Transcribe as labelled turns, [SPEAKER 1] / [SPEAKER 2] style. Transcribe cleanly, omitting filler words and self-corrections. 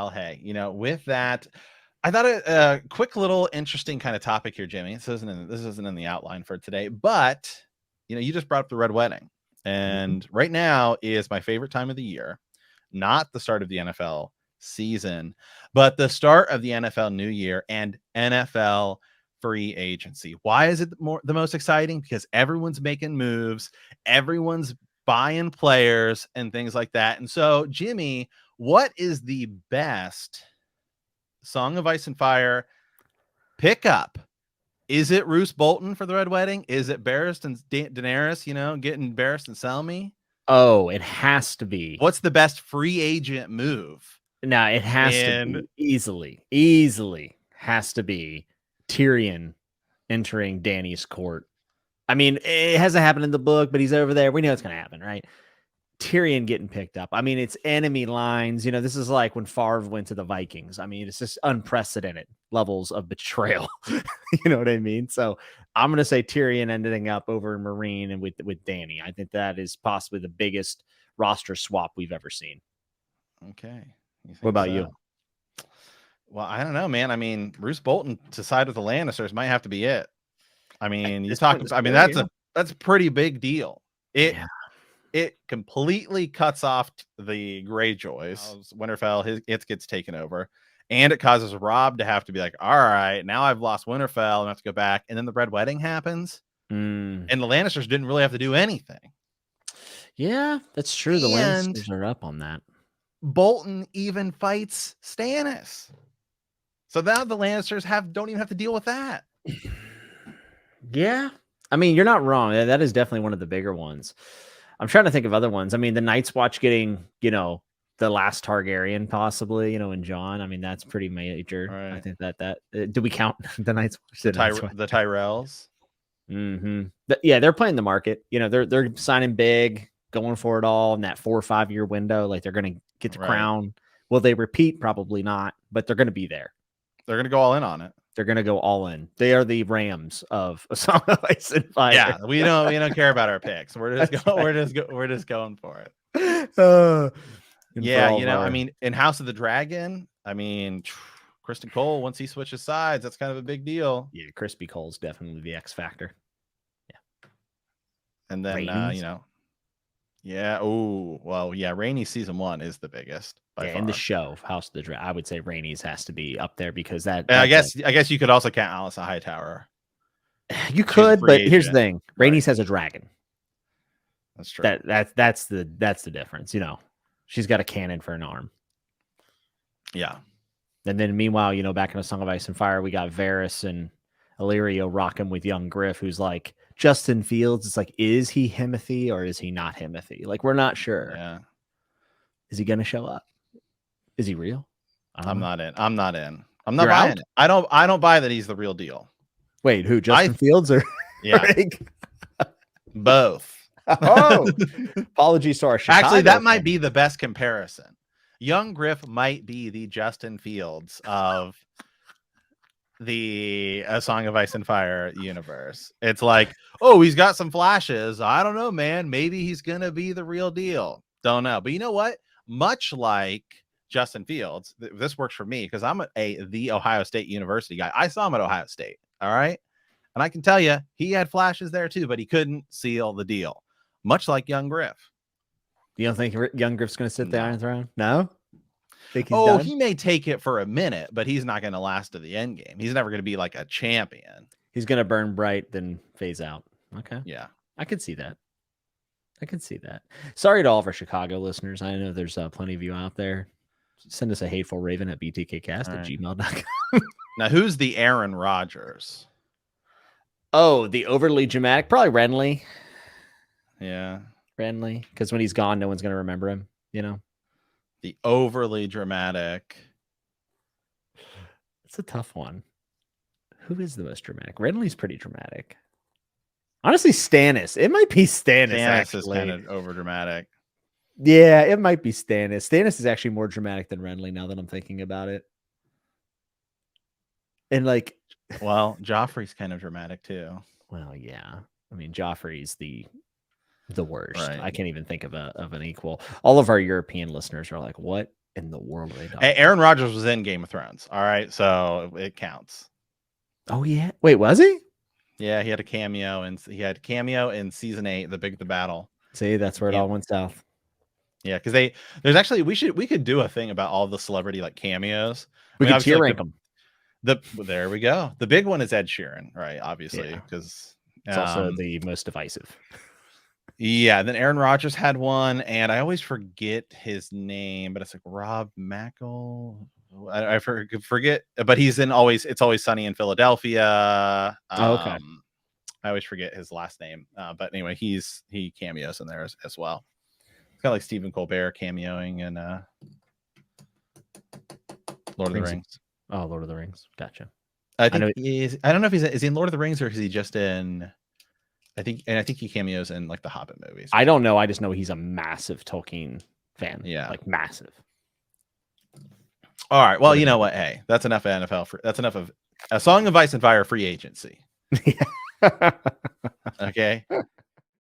[SPEAKER 1] Well, hey, with that, I thought a quick little interesting kind of topic here, Jimmy. This isn't in the outline for today, but you just brought up the Red Wedding, and right now is my favorite time of the year. Not the start of the NFL season, but the start of the NFL new year and NFL free agency. Why is it the most exciting? Because everyone's making moves, everyone's buying players and things like that. And so, Jimmy, what is the best Song of Ice and Fire pickup? Is it Roose Bolton for the Red Wedding? Is it Barristan and Daenerys, getting Barristan and Selmy?
[SPEAKER 2] Oh, it has to be.
[SPEAKER 1] What's the best free agent move?
[SPEAKER 2] No, it has to be easily has to be Tyrion entering Dany's court. I mean, it hasn't happened in the book, but he's over there. We know it's going to happen, right? Tyrion getting picked up. I mean, it's enemy lines. This is like when Favre went to the Vikings. I mean, it's just unprecedented levels of betrayal. You know what I mean? So I'm going to say Tyrion ending up over in Marine and with Dany. I think that is possibly the biggest roster swap we've ever seen.
[SPEAKER 1] Okay.
[SPEAKER 2] What about you?
[SPEAKER 1] Well, I don't know, man. I mean, Roose Bolton to side with the Lannisters might have to be it. I mean, that's a pretty big deal. It completely cuts off the Greyjoys. Winterfell, it gets taken over, and it causes Robb to have to be like, all right, now I've lost Winterfell and I have to go back. And then the Red Wedding happens, and the Lannisters didn't really have to do anything.
[SPEAKER 2] Yeah, that's true. The Lannisters are up on that.
[SPEAKER 1] Bolton even fights Stannis. So now the Lannisters don't even have to deal with that.
[SPEAKER 2] Yeah. I mean, you're not wrong. That is definitely one of the bigger ones. I'm trying to think of other ones. I mean, the Night's Watch getting, the last Targaryen possibly, and Jon. I mean, that's pretty major. Right. I think that do we count the Night's Watch?
[SPEAKER 1] The Tyrells?
[SPEAKER 2] Mm-hmm. Yeah, they're playing the market. They're signing big, going for it all in that 4 or 5 year window. Like they're going to get the crown. Will they repeat? Probably not, but they're going to be there.
[SPEAKER 1] They're going to go all in on it.
[SPEAKER 2] They're going to go all in. They are the Rams of A Song of Ice and Fire.
[SPEAKER 1] Yeah, we don't care about our picks. We're just going for it. I mean, in House of the Dragon, I mean, Kristen Cole, once he switches sides, that's kind of a big deal.
[SPEAKER 2] Yeah, Crispy Cole's definitely the X factor. Yeah.
[SPEAKER 1] And then Rainey's season 1 is the biggest.
[SPEAKER 2] In the show House of the Dragon, I would say Rainey's has to be up there because
[SPEAKER 1] I guess you could also count Alyssa Hightower.
[SPEAKER 2] You could, but here's the thing: Rainey's has a dragon.
[SPEAKER 1] That's true.
[SPEAKER 2] That's the difference. She's got a cannon for an arm.
[SPEAKER 1] Yeah.
[SPEAKER 2] And then meanwhile, back in A Song of Ice and Fire, we got Varys and Illyrio rocking with young Griff, who's like Justin Fields. It's like, is he Himothy or is he not Himothy? Like, we're not sure.
[SPEAKER 1] Yeah.
[SPEAKER 2] Is he going to show up? Is he real?
[SPEAKER 1] I'm not in. I'm not buying it. I don't buy that he's the real deal.
[SPEAKER 2] Wait, who? Justin Fields or
[SPEAKER 1] both?
[SPEAKER 2] Oh, apologies to our Chicago.
[SPEAKER 1] Actually, that might be the best comparison. Young Griff might be the Justin Fields of the A Song of Ice and Fire universe. It's like, oh, he's got some flashes. I don't know, man. Maybe he's gonna be the real deal. Don't know. But you know what? Much like Justin Fields, this works for me because I'm the Ohio State University guy. I saw him at Ohio State. All right. And I can tell you, he had flashes there too, but he couldn't seal the deal. Much like young Griff.
[SPEAKER 2] You don't think young Griff's going to sit there on the throne? No? Think he's done?
[SPEAKER 1] He may take it for a minute, but he's not going to last to the end game. He's never going to be like a champion.
[SPEAKER 2] He's going to burn bright, then phase out. Okay.
[SPEAKER 1] Yeah.
[SPEAKER 2] I could see that. Sorry to all of our Chicago listeners. I know there's plenty of you out there. Send us a hateful raven at btkcast@gmail.com.
[SPEAKER 1] Now, who's the Aaron Rodgers?
[SPEAKER 2] Oh, the overly dramatic? Probably Renly.
[SPEAKER 1] Yeah.
[SPEAKER 2] Renly. Because when he's gone, no one's going to remember him,
[SPEAKER 1] The overly dramatic.
[SPEAKER 2] It's a tough one. Who is the most dramatic? Renly's pretty dramatic. Honestly, Stannis. It might be Stannis.
[SPEAKER 1] Stannis is kind of over dramatic.
[SPEAKER 2] Yeah, it might be Stannis. Stannis is actually more dramatic than Renly now that I'm thinking about it. And
[SPEAKER 1] Joffrey's kind of dramatic too.
[SPEAKER 2] Well, yeah. I mean, Joffrey's the worst. Right. I can't even think of an equal. All of our European listeners are like, what in the world are they talking?
[SPEAKER 1] Hey, Aaron Rodgers was in Game of Thrones. All right, so it counts.
[SPEAKER 2] Oh yeah, wait, was he?
[SPEAKER 1] Yeah, he had a cameo, and he had cameo in season 8, the battle.
[SPEAKER 2] See, that's where it all went south.
[SPEAKER 1] Yeah, because there's actually we could do a thing about all the celebrity like cameos.
[SPEAKER 2] We could tier rank them.
[SPEAKER 1] There we go. The big one is Ed Sheeran, right? Obviously, because
[SPEAKER 2] it's also the most divisive.
[SPEAKER 1] Yeah, then Aaron Rodgers had one, and I always forget his name, but it's like Rob Mackle. I forget, but he's in It's Always Sunny in Philadelphia.
[SPEAKER 2] Okay.
[SPEAKER 1] I always forget his last name, but anyway, he cameos in there as well. It's kind of like Stephen Colbert cameoing in Lord of the Rings.
[SPEAKER 2] Oh, Lord of the Rings. Gotcha.
[SPEAKER 1] I don't know if is he in Lord of the Rings or is he just in? I think he cameos in like the Hobbit movies.
[SPEAKER 2] I don't know. I just know he's a massive Tolkien fan.
[SPEAKER 1] Yeah,
[SPEAKER 2] like massive.
[SPEAKER 1] All right. Well, you know what? Hey, that's enough of NFL. That's enough of A Song of Ice and Fire free agency. Okay.